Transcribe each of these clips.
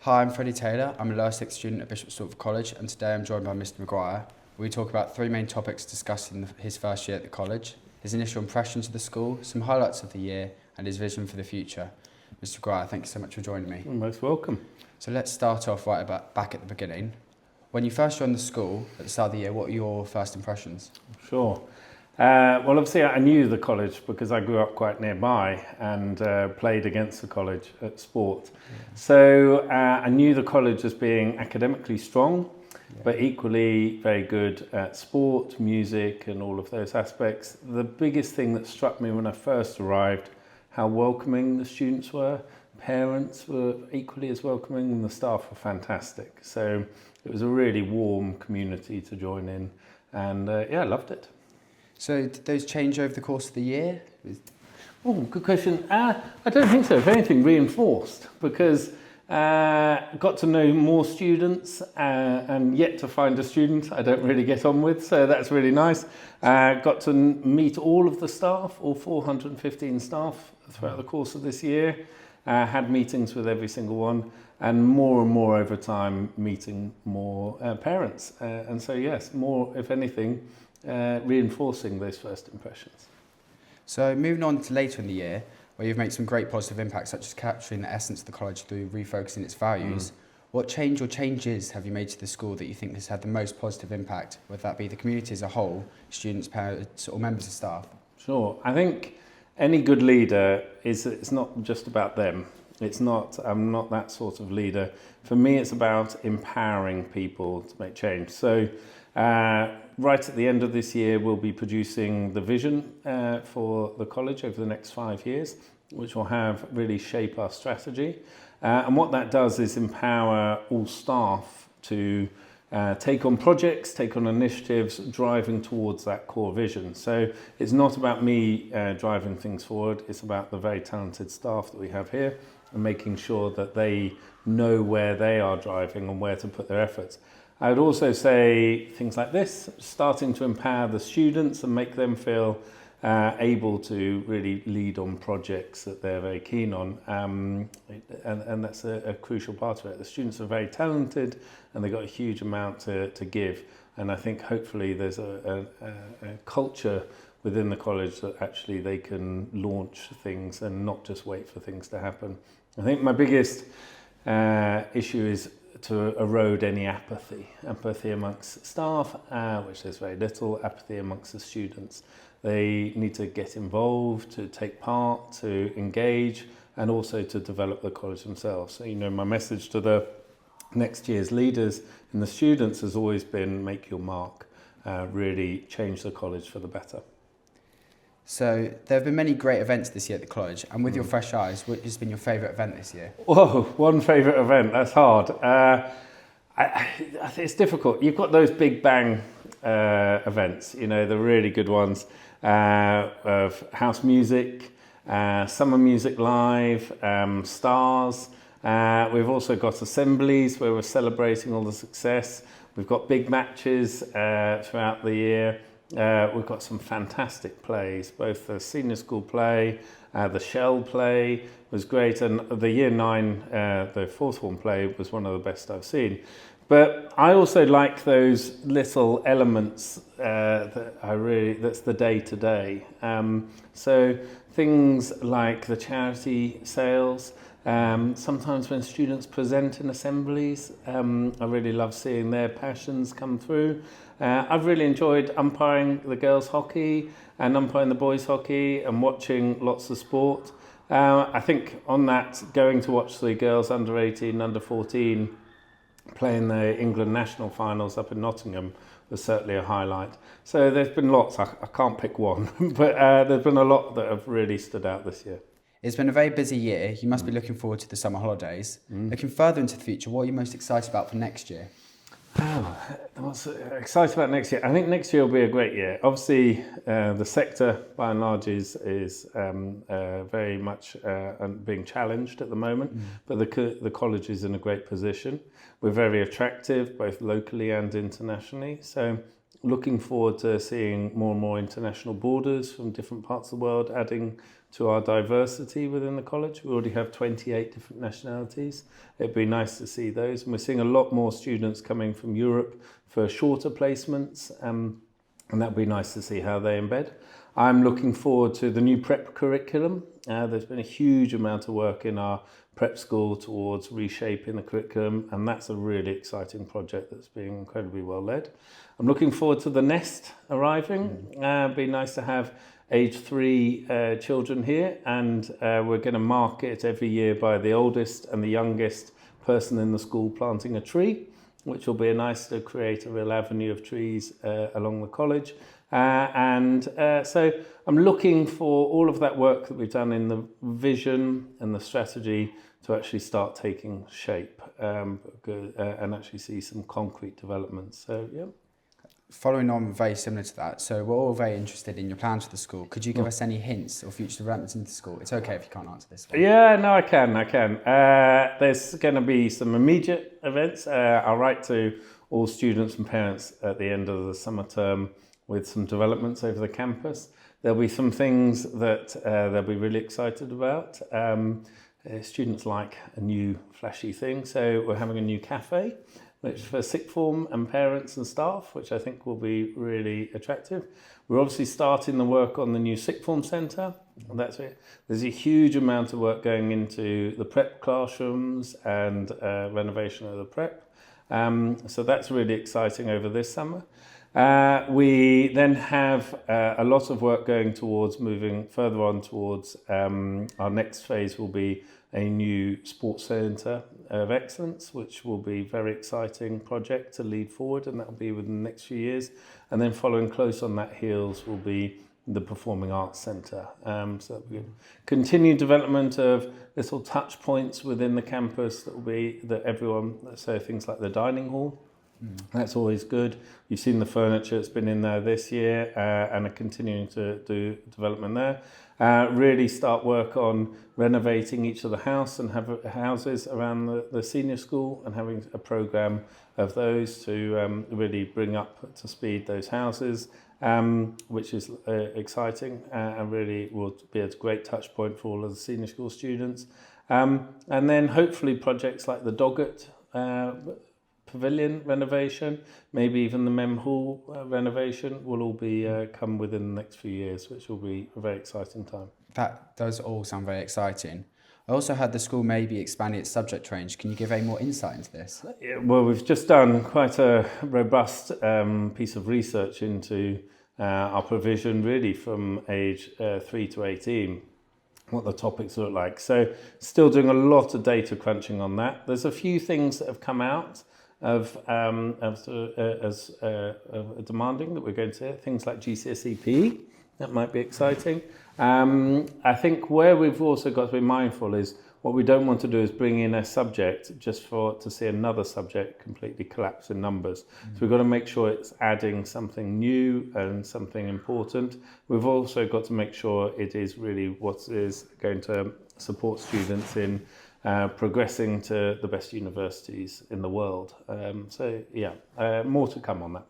Hi, I'm Freddie Taylor. I'm a lower sixth student at Bishop Stortford College, and today I'm joined by Mr. Maguire. We talk about three main topics discussed in his first year at the college: his initial impressions of the school, some highlights of the year, and his vision for the future. Mr. Maguire, thank you so much for joining me. You're most welcome. So let's start off back at the beginning. When you first joined the school at the start of the year, what were your first impressions? Sure. Well, obviously I knew the college because I grew up quite nearby and played against the college at sport. So I knew the college as being academically strong, but equally very good at sport, music and all of those aspects. The biggest thing that struck me when I first arrived, how welcoming the students were. Parents were equally as welcoming and the staff were fantastic. So it was a really warm community to join in and I loved it. So did those change over the course of the year? Oh, good question. I don't think so. If anything, reinforced because got to know more students and yet to find a student I don't really get on with, so that's really nice. Got to meet all of the staff, all 415 staff throughout the course of this year. Had meetings with every single one and more over time meeting more parents. And so yes, more, if anything, reinforcing those first impressions. So moving on to later in the year, where you've made some great positive impacts, such as capturing the essence of the college through refocusing its values. What change or changes have you made to the school that you think has had the most positive impact, whether that be the community as a whole, students, parents, or members of staff? Sure. I think any good leader it's not just about them. I'm not that sort of leader. For me, it's about empowering people to make change. So right at the end of this year, we'll be producing the vision for the college over the next 5 years, which will really shape our strategy. And what that does is empower all staff to take on projects, take on initiatives, driving towards that core vision. So it's not about me driving things forward, it's about the very talented staff that we have here and making sure that they know where they are driving and where to put their efforts. I would also say things like this, starting to empower the students and make them feel able to really lead on projects that they're very keen on. And that's a crucial part of it. The students are very talented and they've got a huge amount to give. And I think hopefully there's a culture within the college that actually they can launch things and not just wait for things to happen. I think my biggest issue is to erode any apathy amongst staff, which there's very little, apathy amongst the students. They need to get involved, to take part, to engage, and also to develop the college themselves. So, my message to the next year's leaders and the students has always been make your mark, really change the college for the better. So there have been many great events this year at the college, and with your fresh eyes, what has been your favourite event this year? Whoa, one favourite event, that's hard. It's difficult. You've got those big bang events, the really good ones of house music, summer music live, stars. We've also got assemblies where we're celebrating all the success. We've got big matches throughout the year. We've got some fantastic plays, both the senior school play, the Shell play was great, and the year 9, the fourth form play was one of the best I've seen. But I also like those little elements that's the day-to-day. So things like the charity sales, sometimes when students present in assemblies, I really love seeing their passions come through. I've really enjoyed umpiring the girls' hockey and umpiring the boys' hockey and watching lots of sport. I think on that, going to watch the girls under 18, under 14 playing the England national finals up in Nottingham was certainly a highlight. So there's been lots, I can't pick one, but there's been a lot that have really stood out this year. It's been a very busy year. You must be looking forward to the summer holidays. Looking further into the future, what are you most excited about for next year? What's excited about next year? I think next year will be a great year. Obviously, the sector by and large is very much being challenged at the moment, but the college is in a great position. We're very attractive, both locally and internationally. So looking forward to seeing more and more international boarders from different parts of the world, adding to our diversity within the college. We already have 28 different nationalities. It'd be nice to see those. And we're seeing a lot more students coming from Europe for shorter placements, and that'd be nice to see how they embed. I'm looking forward to the new prep curriculum. There's been a huge amount of work in our prep school towards reshaping the curriculum, and that's a really exciting project that's being incredibly well led. I'm looking forward to the nest arriving. It'd be nice to have age 3 children here, and we're going to mark it every year by the oldest and the youngest person in the school planting a tree, which will be nice to create a real avenue of trees along the college. So I'm looking for all of that work that we've done in the vision and the strategy to actually start taking shape, and actually see some concrete developments. So, yeah. Following on very similar to that, so we're all very interested in your plans for the school. Could you give us any hints or future developments into the school? It's okay if you can't answer this one. Yeah, no, I can. There's going to be some immediate events. I'll write to all students and parents at the end of the summer term with some developments over the campus. There'll be some things that they'll be really excited about. Students like a new flashy thing, so we're having a new cafe, which for sixth form and parents and staff, which I think will be really attractive. We're obviously starting the work on the new sixth form centre. That's it. There's a huge amount of work going into the prep classrooms and renovation of the prep. So that's really exciting over this summer. We then have a lot of work going towards moving further on towards our next phase will be a new sports centre of excellence, which will be a very exciting project to lead forward, and that will be within the next few years. And then following close on that heels will be the Performing Arts Centre. So we continued development of little touch points within the campus that will be that everyone, so things like the dining hall. That's always good. You've seen the furniture that's been in there this year, and are continuing to do development there. Really start work on renovating each of the houses around the senior school, and having a programme of those to really bring up to speed those houses, which is exciting, and really will be a great touch point for all of the senior school students. And then hopefully projects like the Doggett Pavilion renovation, maybe even the Mem Hall renovation will all be come within the next few years, which will be a very exciting time. That does all sound very exciting. I also heard the school may be expanding its subject range. Can you give any more insight into this? Yeah, well, we've just done quite a robust piece of research into our provision, really from age 3 to 18, what the topics look like. So still doing a lot of data crunching on that. There's a few things that have come out of demanding that we're going to things like GCSE PE. That might be exciting. I think where we've also got to be mindful is what we don't want to do is bring in a subject just to see another subject completely collapse in numbers. So we've got to make sure it's adding something new and something important. We've also got to make sure it is really what is going to support students in progressing to the best universities in the world. More to come on that.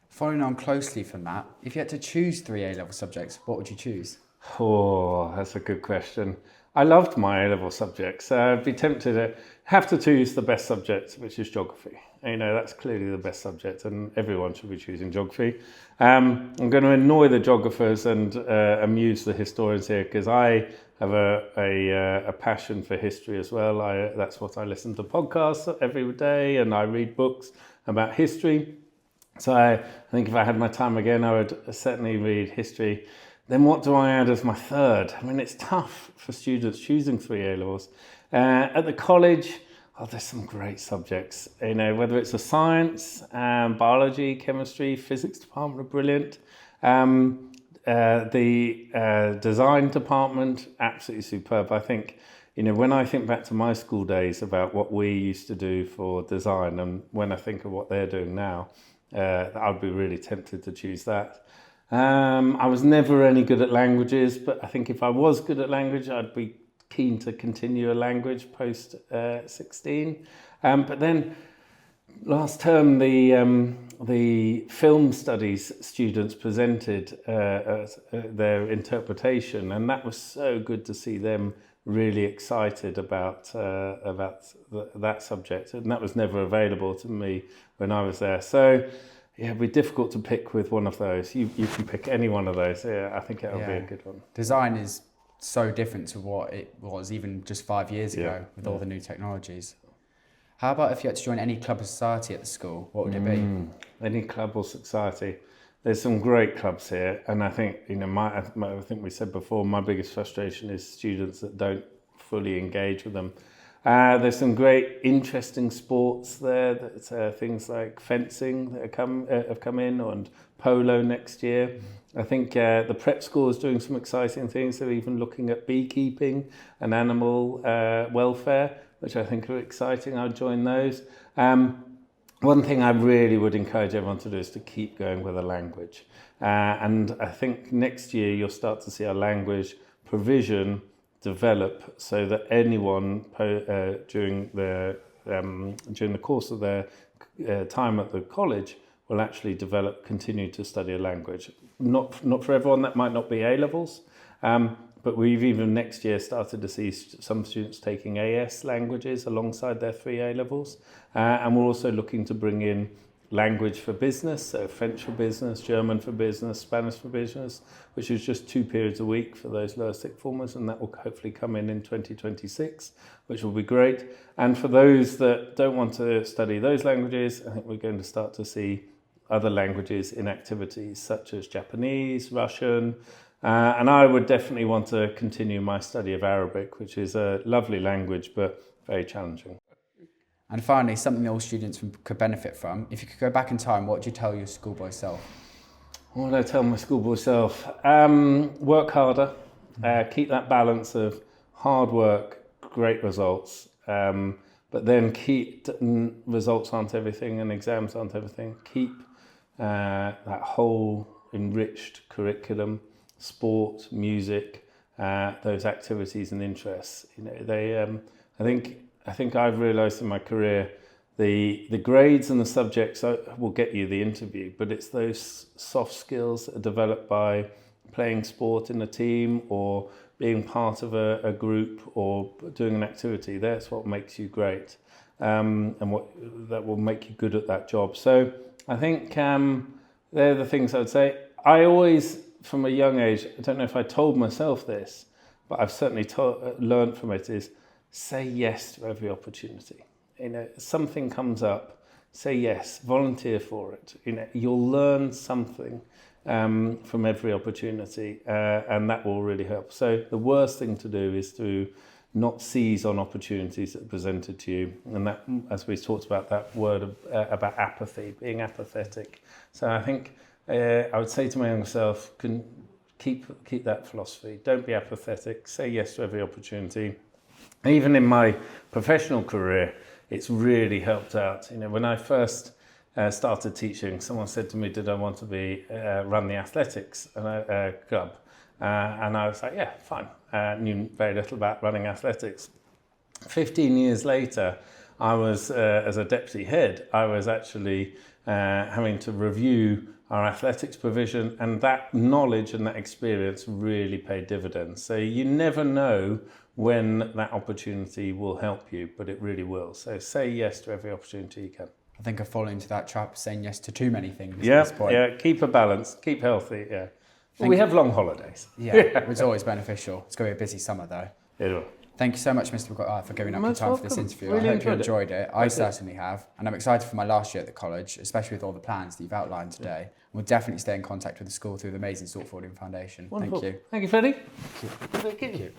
Following on closely from that, if you had to choose 3 A-level subjects, what would you choose? Oh, that's a good question. I loved my A-level subjects. I'd be tempted to have to choose the best subject, which is geography. You know, that's clearly the best subject, and everyone should be choosing geography. I'm going to annoy the geographers and amuse the historians here, because I have a passion for history as well. That's what I listen to podcasts every day, and I read books about history. So I think if I had my time again, I would certainly read history. Then what do I add as my third? I mean, it's tough for students choosing 3 A-levels. At the college, there's some great subjects. You know, whether it's a science, biology, chemistry, physics department are brilliant. The design department, absolutely superb. I think, you know, when I think back to my school days about what we used to do for design, and when I think of what they're doing now, I'd be really tempted to choose that. I was never any good at languages, but I think if I was good at language, I'd be keen to continue a language post 16. But then last term, the the film studies students presented their interpretation, and that was so good to see them really excited about that subject, and that was never available to me when I was there. So yeah, it'd be difficult to pick with one of those. You can pick any one of those. Yeah, I think it'll be a good one. Design is so different to what it was even just 5 years ago with all the new technologies. How about if you had to join any club or society at the school? What would it be? Any club or society? There's some great clubs here, and I think I think we said before, my biggest frustration is students that don't fully engage with them. There's some great, interesting sports there. That things like fencing that have come in, and polo next year. I think the prep school is doing some exciting things. They're even looking at beekeeping and animal welfare, which I think are exciting. I'll join those. One thing I really would encourage everyone to do is to keep going with a language. And I think next year you'll start to see a language provision develop so that anyone during the course of their time at the college will actually continue to study a language. Not for everyone, that might not be A-levels, but we've even next year started to see some students taking AS languages alongside their 3 A-levels. And we're also looking to bring in language for business, so French for business, German for business, Spanish for business, which is just 2 periods a week for those lower sixth formers, and that will hopefully come in 2026, which will be great. And for those that don't want to study those languages, I think we're going to start to see other languages in activities such as Japanese, Russian, and I would definitely want to continue my study of Arabic, which is a lovely language but very challenging. And finally, something that all students could benefit from. If you could go back in time, what would you tell your schoolboy self? What would I tell my schoolboy self? Work harder, keep that balance of hard work, great results, but then results aren't everything and exams aren't everything. Keep that whole enriched curriculum, sport, music, those activities and interests. I think I've realised in my career the grades and the subjects will get you the interview, but it's those soft skills that are developed by playing sport in a team or being part of a group or doing an activity. That's what makes you great, and that will make you good at that job. So I think they're the things I would say. I always, from a young age, I don't know if I told myself this, but I've certainly learned from it, is say yes to every opportunity. Something comes up, say yes, volunteer for it. You'll learn something from every opportunity, and that will really help. So the worst thing to do is to not seize on opportunities that are presented to you. And that, as we talked about, that word about apathy, being apathetic. So I think I would say to my younger self, keep that philosophy. Don't be apathetic. Say yes to every opportunity. Even in my professional career, it's really helped out. When I first started teaching, someone said to me, did I want to run the athletics club? And I was like, yeah, fine. Knew very little about running athletics. 15 years later, I was, as a deputy head, I was actually having to review our athletics provision, and that knowledge and that experience really paid dividends. So you never know when that opportunity will help you, but it really will. So say yes to every opportunity you can. I think I fall into that trap, saying yes to too many things at Yeah, this point. yeah. Keep a balance, keep healthy. Yeah. Well, we have long holidays. Yeah, it's always beneficial. It's going to be a busy summer though. It will. Thank you so much, Mr. Maguire, for giving up your Most time for this welcome. interview. Really I hope you enjoyed enjoyed it. I certainly have. And I'm excited for my last year at the college, especially with all the plans that you've outlined today. We'll definitely stay in contact with the school through the amazing Sort Fording Foundation. Wonderful. Thank you. Thank you, Freddie. Thank you.